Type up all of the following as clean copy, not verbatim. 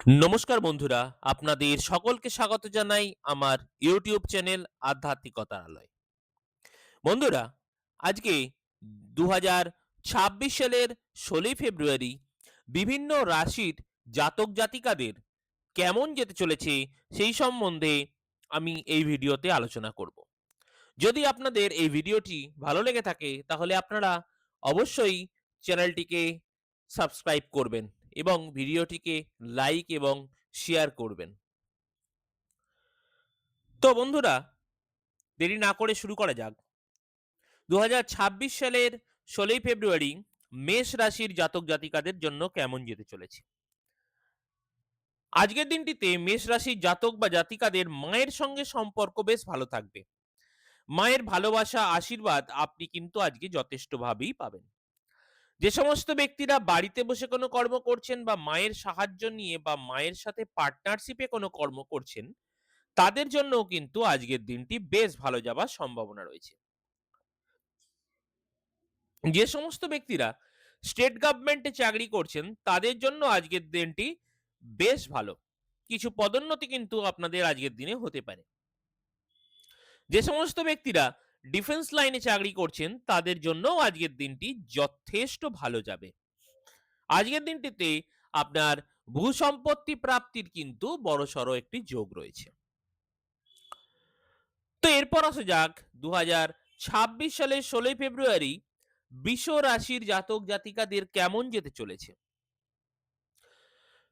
নমস্কার বন্ধুরা, আপনাদের সকলকে স্বাগত জানাই আমার ইউটিউব চ্যানেল আধ্যাত্মিকতার আলোয়। বন্ধুরা, আজকে 2026 সালের 16ই ফেব্রুয়ারি বিভিন্ন রাশির জাতক জাতিকাদের কেমন যেতে চলেছে সেই সম্বন্ধে আমি এই ভিডিওতে আলোচনা করব। যদি আপনাদের এই ভিডিওটি ভালো লেগে থাকে তাহলে আপনারা অবশ্যই চ্যানেলটিকে সাবস্ক্রাইব করবেন এবং ভিডিওটিকে লাইক এবং শেয়ার করবেন। তো বন্ধুরা, দেরি না করে শুরু করা যাক। 2026 সালের 16ই ফেব্রুয়ারি মেষ রাশির জাতক জাতিকাদের জন্য কেমন যেতে চলেছে। আজকের দিনটিতে মেষ রাশির জাতক বা জাতিকাদের মায়ের সঙ্গে সম্পর্ক বেশ ভালো থাকবে। মায়ের ভালোবাসা আশীর্বাদ আপনি কিন্তু আজকে যথেষ্টভাবেই পাবেন। যে সমস্ত ব্যক্তিরা বাড়িতে বসে কোনো কর্ম করছেন বা মায়ের সাহায্য নিয়ে বা মায়ের সাথে পার্টনারশিপে কোনো কর্ম করছেন, তাদের জন্যও কিন্তু আজকের দিনটি বেশ ভালো যাবার সম্ভাবনা রয়েছে। যে সমস্ত ব্যক্তিরা স্টেট গভর্নমেন্টে চাকরি করছেন তাদের জন্য আজকের দিনটি বেশ ভালো। কিছু পদোন্নতি কিন্তু আপনাদের আজকের দিনে হতে পারে। যে সমস্ত ব্যক্তিরা ডিফেন্স লাইনে চাকরি করছেন তাদের জন্যও আজকের দিনটি যথেষ্ট ভালো যাবে। আজকের দিনটিতে আপনার ভূসম্পত্তি প্রাপ্তির কিন্তু বড়সড় একটি যোগ রয়েছে। তো এরপর আসা যাক 2026 সালের 16ই ফেব্রুয়ারি বৃষ রাশির জাতক জাতিকাদের কেমন যেতে চলেছে।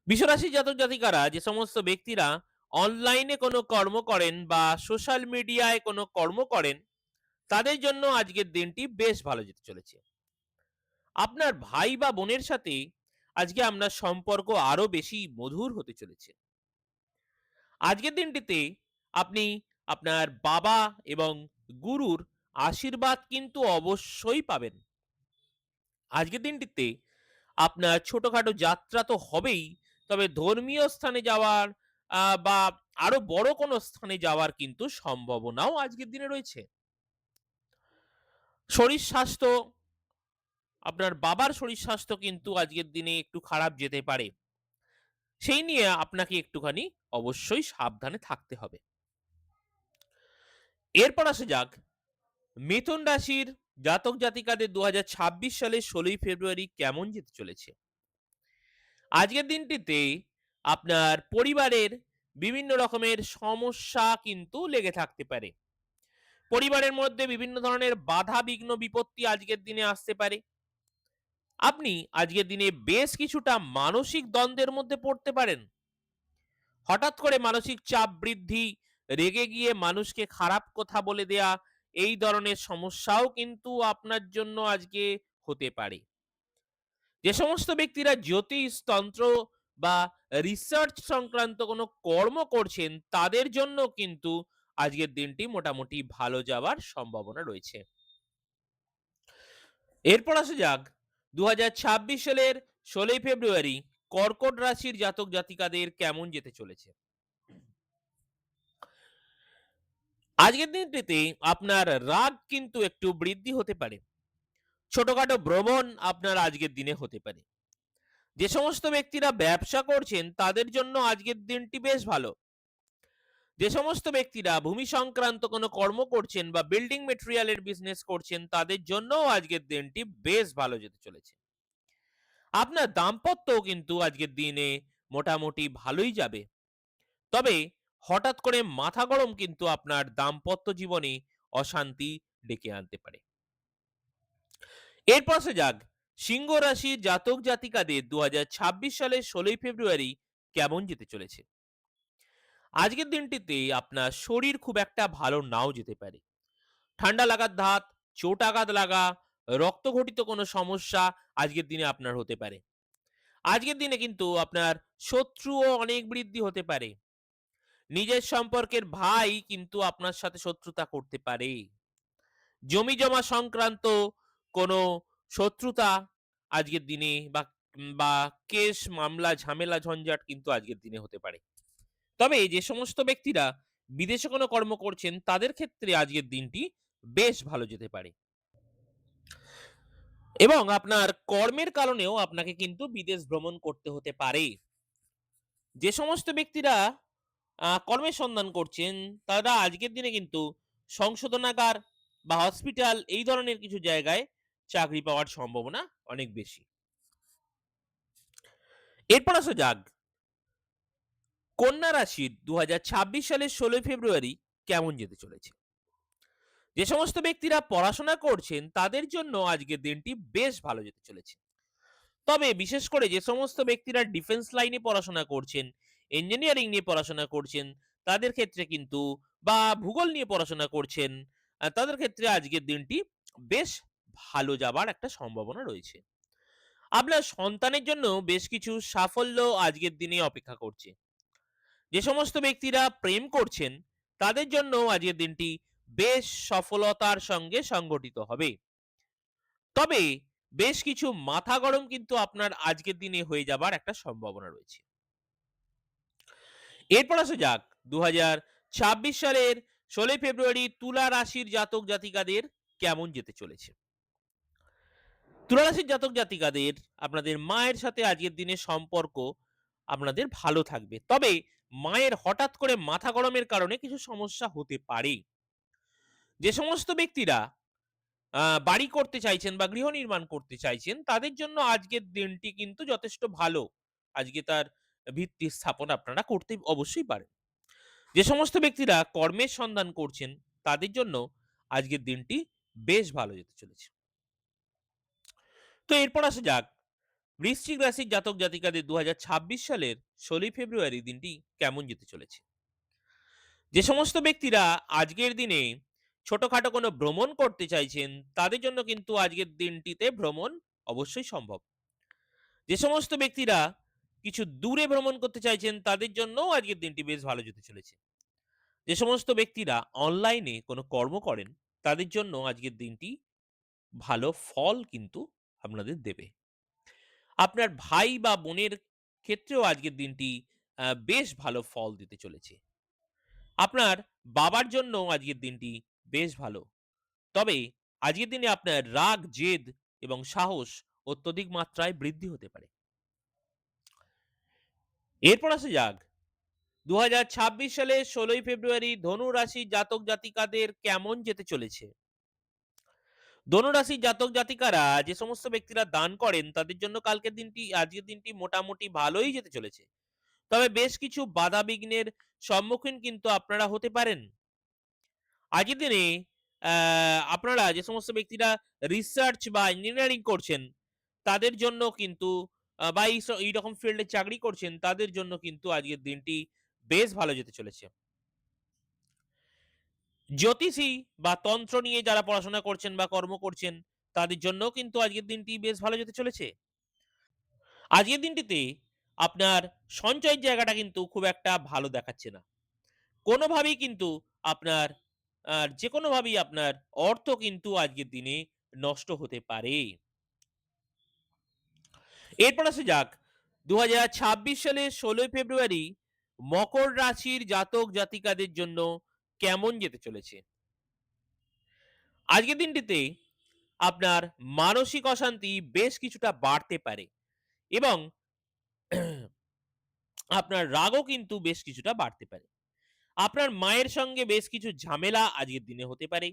বৃষ রাশির জাতক জাতিকারা যে সমস্ত ব্যক্তিরা অনলাইনে কোনো কর্ম করেন বা সোশ্যাল মিডিয়ায় কোনো কর্ম করেন তাদের জন্য আজকের দিনটি বেশ ভালো যেতে চলেছে। আপনার ভাই বা বোনের সাথে আজকে আপনার সম্পর্ক আরো বেশি মধুর হতে চলেছে। আজকের দিনটিতে আপনি আপনার বাবা এবং গুরুর আশীর্বাদ কিন্তু অবশ্যই পাবেন। আজকের দিনটিতে আপনার ছোটখাটো যাত্রা তো হবেই, তবে ধর্মীয় স্থানে যাওয়ার বা আরো বড় কোনো স্থানে যাওয়ার কিন্তু সম্ভাবনাও আজকের দিনে রয়েছে। শরীর স্বাস্থ্য, আপনার বাবার শরীর স্বাস্থ্য কিন্তু আজকের দিনে একটু খারাপ যেতে পারে। সেই নিয়ে আপনাকে একটুখানি অবশ্যই সাবধানে থাকতে হবে। এরপর আসা যাক মিথুন রাশির জাতক জাতিকাদের 2026 সালের 16ই ফেব্রুয়ারি কেমন যেতে চলেছে। আজকের দিনটিতে আপনার পরিবারের বিভিন্ন রকমের সমস্যা কিন্তু লেগে থাকতে পারে। পরিবারের মধ্যে বিভিন্ন ধরনের বাধা বিঘ্ন বিপত্তি আজকের দিনে আসতে পারে। আপনি আজকের দিনে বেশ কিছুটা মানসিক দ্বন্দ্বের মধ্যে পড়তে পারেন। হঠাৎ করে মানসিক চাপ বৃদ্ধি, রেগে গিয়ে মানুষকে খারাপ কথা বলে দেয়া, এই ধরনের সমস্যাও কিন্তু আপনার জন্য আজকে হতে পারে। যে সমস্ত ব্যক্তিরা জ্যোতিষ তন্ত্র বা রিসার্চ সংক্রান্ত কোনো কর্ম করছেন তাদের জন্য কিন্তু আজকের দিনটি মোটামুটি ভালো যাওয়ার সম্ভাবনা রয়েছে। এরপর আসা যাক 2026 সালের 16ই ফেব্রুয়ারি কর্কট রাশির জাতক জাতিকাদের কেমন যেতে চলেছে। আজকের দিনটিতে আপনার রাগ কিন্তু একটু বৃদ্ধি হতে পারে। ছোটখাটো ভ্রমণ আপনার আজকের দিনে হতে পারে। যে সমস্ত ব্যক্তিরা ব্যবসা করছেন তাদের জন্য আজকের দিনটি বেশ ভালো। যে সমস্ত ব্যক্তিরা ভূমি সংক্রান্ত কোনো কর্ম করছেন বা বিল্ডিং মেটেরিয়ালের বিজনেস করছেন তাদের জন্যও আজকের দিনটি বেশ ভালো যেতে চলেছে। আপনার দাম্পত্যও কিন্তু আজকের দিনে মোটামুটি ভালোই যাবে। তবে হঠাৎ করে মাথা গরম কিন্তু আপনার দাম্পত্য জীবনে অশান্তি ডেকে আনতে পারে। এরপর আসা যাক সিংহ রাশির জাতক জাতিকাদের 2026 সালের 16ই ফেব্রুয়ারি কেমন যেতে চলেছে। আজকের দিনটিতে আপনার শরীর খুব একটা ভালো নাও যেতে পারে। ঠান্ডা লাগার ধাত, চোট আঘাত লাগা, রক্তঘটিত কোনো সমস্যা আজকের দিনে আপনার হতে পারে। আজকের দিনে কিন্তু আপনার শত্রুও অনেক বৃদ্ধি হতে পারে। নিজের সম্পর্কের ভাই কিন্তু আপনার সাথে শত্রুতা করতে পারে। জমি জমা সংক্রান্ত কোনো শত্রুতা আজকের দিনে বা কেস মামলা ঝামেলা ঝঞ্ঝাট কিন্তু আজকের দিনে হতে পারে। তবে যে সমস্ত ব্যক্তিরা বিদেশে কোনো কর্ম করছেন তাদের ক্ষেত্রে আজকের দিনটি বেশ ভালো যেতে পারে এবং আপনার কর্মের কারণেও আপনাকে কিন্তু বিদেশ ভ্রমণ করতে হতে পারে। যে সমস্ত ব্যক্তিরা কর্মের সন্ধান করছেন, তারা আজকের দিনে কিন্তু সংশোধনাগার বা হসপিটাল এই ধরনের কিছু জায়গায় চাকরি পাওয়ার সম্ভাবনা অনেক বেশি। এরপর আসা যাক কন্যা রাশির ২০২৬ সালের ১৬ই ফেব্রুয়ারি কেমন যেতে চলেছে। যে সমস্ত ব্যক্তিরা পড়াশোনা করছেন তাদের জন্য আজকের দিনটি বেশ ভালো যেতে চলেছে। তবে বিশেষ করে যে সমস্ত ব্যক্তিরা ডিফেন্স লাইনে পড়াশোনা করছেন, ইঞ্জিনিয়ারিং নিয়ে পড়াশোনা করছেন, তাদের ক্ষেত্রে কিন্তু বা ভূগোল নিয়ে পড়াশোনা করছেন, তাদের ক্ষেত্রে আজকের দিনটি বেশ ভালো যাবার একটা সম্ভাবনা রয়েছে। আপনার সন্তানের জন্য বেশ কিছু সাফল্য আজকের দিনে অপেক্ষা করছে। যে সমস্ত ব্যক্তিরা প্রেম করছেন তাদের জন্য আজকের দিনটি বেশ সফলতার সঙ্গে সংগঠিত হবে। তবে বেশ কিছু মাথা গরম কিন্তু আপনার আজকের দিনে হয়ে যাবার একটা সম্ভাবনা রয়েছে। এরপর আসা যাক ২০২৬ সালের ১৬ই ফেব্রুয়ারি তুলা রাশির জাতক জাতিকাদের কেমন যেতে চলেছে। তুলা রাশির জাতক জাতিকাদের আপনাদের মায়ের সাথে আজকের দিনে সম্পর্ক আপনাদের ভালো থাকবে। তবে মায়ের হঠাৎ করে মাথা গরমের কারণে কিছু সমস্যা হতে পারে। যে সমস্ত ব্যক্তিরা বাড়ি করতে চাইছেন বা গৃহ নির্মাণ করতে চাইছেন তাদের জন্য আজকের দিনটি কিন্তু যথেষ্ট ভালো। আজকে তার ভিত্তি স্থাপন আপনারা করতে অবশ্যই পারেন। যে সমস্ত ব্যক্তিরা কর্মের সন্ধান করছেন তাদের জন্য আজকের দিনটি বেশ ভালো যেতে চলেছে। তো এরপর আসা যাক বৃশ্চিক রাশির জাতক জাতিকাদের ২০২৬ সালের ১৬ই ফেব্রুয়ারি দিনটি কেমন যেতে চলেছে। যে সমস্ত ব্যক্তিরা আজকের দিনে ছোটখাটো কোনো ভ্রমণ করতে চাইছেন তাদের জন্য কিন্তু আজকের দিনটিতে ভ্রমণ অবশ্যই সম্ভব। যে সমস্ত ব্যক্তিরা কিছু দূরে ভ্রমণ করতে চাইছেন তাদের জন্যও আজকের দিনটি বেশ ভালো যেতে চলেছে। যে সমস্ত ব্যক্তিরা অনলাইনে কোনো কর্ম করেন তাদের জন্য আজকের দিনটি ভালো ফল কিন্তু আপনাদের দেবে। আপনার ভাই বা বোনের ক্ষেত্রেও আজকের দিনটি বেশ ভালো ফল দিতে চলেছে। আপনার বাবার জন্য আজকের দিনটি বেশ ভালো। তবে আজকের দিনে আপনার রাগ, জেদ এবং সাহস অত্যধিক মাত্রায় বৃদ্ধি হতে পারে। এরপর আসা যাক ২০২৬ সালের ১৬ই ফেব্রুয়ারি ধনু রাশির জাতক জাতিকাদের কেমন যেতে চলেছে। ধনু রাশির জাতক জাতিকারা যে সমস্ত ব্যক্তিরা দান করেন তাদের জন্য আজকের দিনটি মোটামুটি ভালোই যেতে চলেছে। তবে বেশ কিছু বাধা বিঘ্নের সম্মুখীন কিন্তু আপনারা হতে পারেন। আজকের দিনে আপনারা যে সমস্ত ব্যক্তিরা রিসার্চ বা ইঞ্জিনিয়ারিং করছেন তাদের জন্য কিন্তু বা এইরকম ফিল্ডে চাকরি করছেন তাদের জন্য কিন্তু আজকের দিনটি বেশ ভালো যেতে চলেছে। জ্যোতিষী বা তন্ত্র নিয়ে যারা পড়াশোনা করছেন বা কর্ম করছেন তাদের জন্যও কিন্তু আজকের দিনটি বেশ ভালো যেতে চলেছে। আজকের দিনটিতে আপনার সঞ্চয়ের জায়গাটা কিন্তু খুব একটা ভালো দেখাচ্ছে না। কোনোভাবেই কিন্তু আপনার যেকোনোভাবেই আপনার অর্থ কিন্তু আজকের দিনে নষ্ট হতে পারে। এরপর আসা যাক ২০২৬ সালের ১৬ই ফেব্রুয়ারি মকর রাশির জাতক জাতিকাদের জন্য কেমন যেতে চলেছে। আজকের দিনটিতে আপনার মানসিক অশান্তি বেশ কিছুটা বাড়তে পারে এবং আপনার রাগও কিন্তু বেশ কিছুটা বাড়তে পারে। আপনার মায়ের সঙ্গে বেশ কিছু ঝামেলা আজকের দিনে হতে পারে।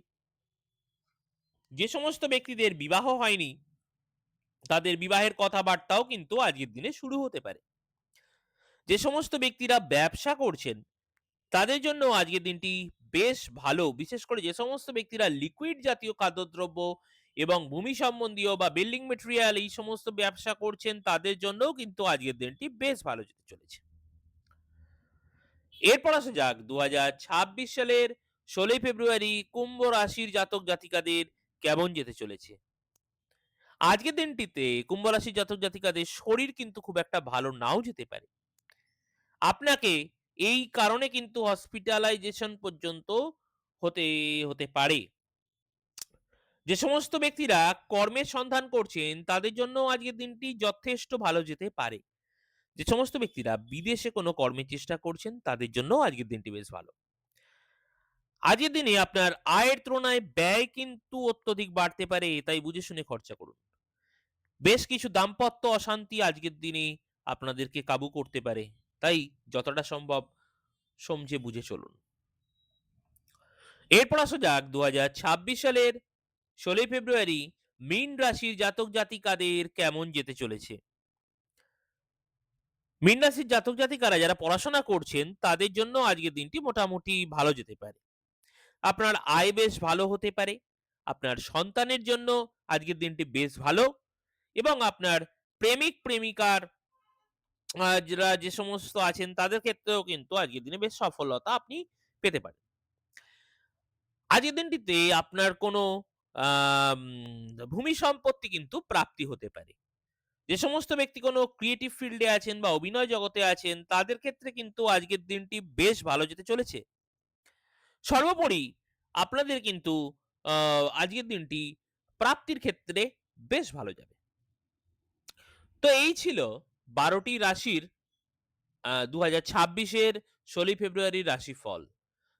যে সমস্ত ব্যক্তিদের বিবাহ হয়নি তাদের বিবাহের কথাবার্তাও কিন্তু আজকের দিনে শুরু হতে পারে। যে সমস্ত ব্যক্তিরা ব্যবসা করছেন তাদের জন্য আজকের দিনটি বেশ ভালো। বিশেষ করে যে সমস্ত ব্যক্তিরা লিকুইড জাতীয় খাদ্যদ্রব্য এবং ভূমি সম্বন্ধীয় বা বিল্ডিং মেটেরিয়াল এই সমস্ত ব্যবসা করছেন তাদের জন্যও কিন্তু আজকের দিনটি বেশ ভালো যেতে চলেছে। এরপর আসা যাক ২০২৬ সালের ১৬ই ফেব্রুয়ারি কুম্ভ রাশির জাতক জাতিকাদের কেমন যেতে চলেছে। আজকের দিনটিতে কুম্ভ রাশির জাতক জাতিকাদের শরীর কিন্তু খুব একটা ভালো নাও যেতে পারে। আপনাকে এই কারণে কিন্তু হসপিটালাইজেশন পর্যন্ত হতে হতে পারে। যে সমস্ত ব্যক্তিরা কর্মের সন্ধান করছেন তাদের জন্য আজকের দিনটি যথেষ্ট ভালো যেতে পারে। যে সমস্ত ব্যক্তিরা বিদেশে কোনো কর্মের চেষ্টা করছেন তাদের জন্য আজকের দিনটি বেশ ভালো। আজকের দিনে আপনার আয়ের তুলনায় ব্যয় কিন্তু অত্যধিক বাড়তে পারে, তাই বুঝে শুনে খরচা করুন। বেশ কিছু দাম্পত্য অশান্তি আজকের দিনে আপনাদেরকে কাবু করতে পারে, তাই যতটা সম্ভব সমঝে বুঝে চলুন। এরপর আসা যাক ২০২৬ সালের ১৬ই ফেব্রুয়ারি মীন রাশির জাতক জাতিকাদের কেমন যেতে চলেছে। মীন রাশির জাতক জাতিকারা যারা পড়াশোনা করছেন তাদের জন্য আজকের দিনটি মোটামুটি ভালো যেতে পারে। আপনার আয় বেশ ভালো হতে পারে। আপনার সন্তানের জন্য আজকের দিনটি বেশ ভালো এবং আপনার প্রেমিক প্রেমিকার যারা যে সমস্ত আছেন তাদের ক্ষেত্রেও কিন্তু আজকের দিনে বেশ সফলতা আপনি পেতে পারেন। আজকের দিনটিতে আপনার কোনো আম ভূমি সম্পত্তি কিন্তু প্রাপ্তি হতে পারে। যে সমস্ত ব্যক্তি কোনো ক্রিয়েটিভ ফিল্ডে আছেন বা অভিনয় জগতে আছেন তাদের ক্ষেত্রে কিন্তু আজকের দিনটি বেশ ভালো যেতে চলেছে। সর্বোপরি আপনাদের কিন্তু আজকের দিনটি প্রাপ্তির ক্ষেত্রে বেশ ভালো যাবে। তো এই ছিল ১২ টি রাশির ২০২৬ এর ১৬ই ফেব্রুয়ারির রাশিফল।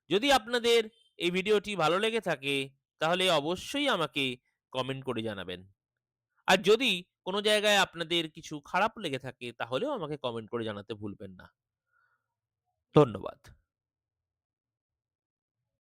যদি আপনাদের এই ভিডিওটি ভালো লেগে থাকে তাহলে অবশ্যই আমাকে কমেন্ট করে জানাবেন। আর যদি কোনো জায়গায় আপনাদের কিছু খারাপ লেগে থাকে তাহলেও আমাকে কমেন্ট করে জানাতে ভুলবেন না। ধন্যবাদ।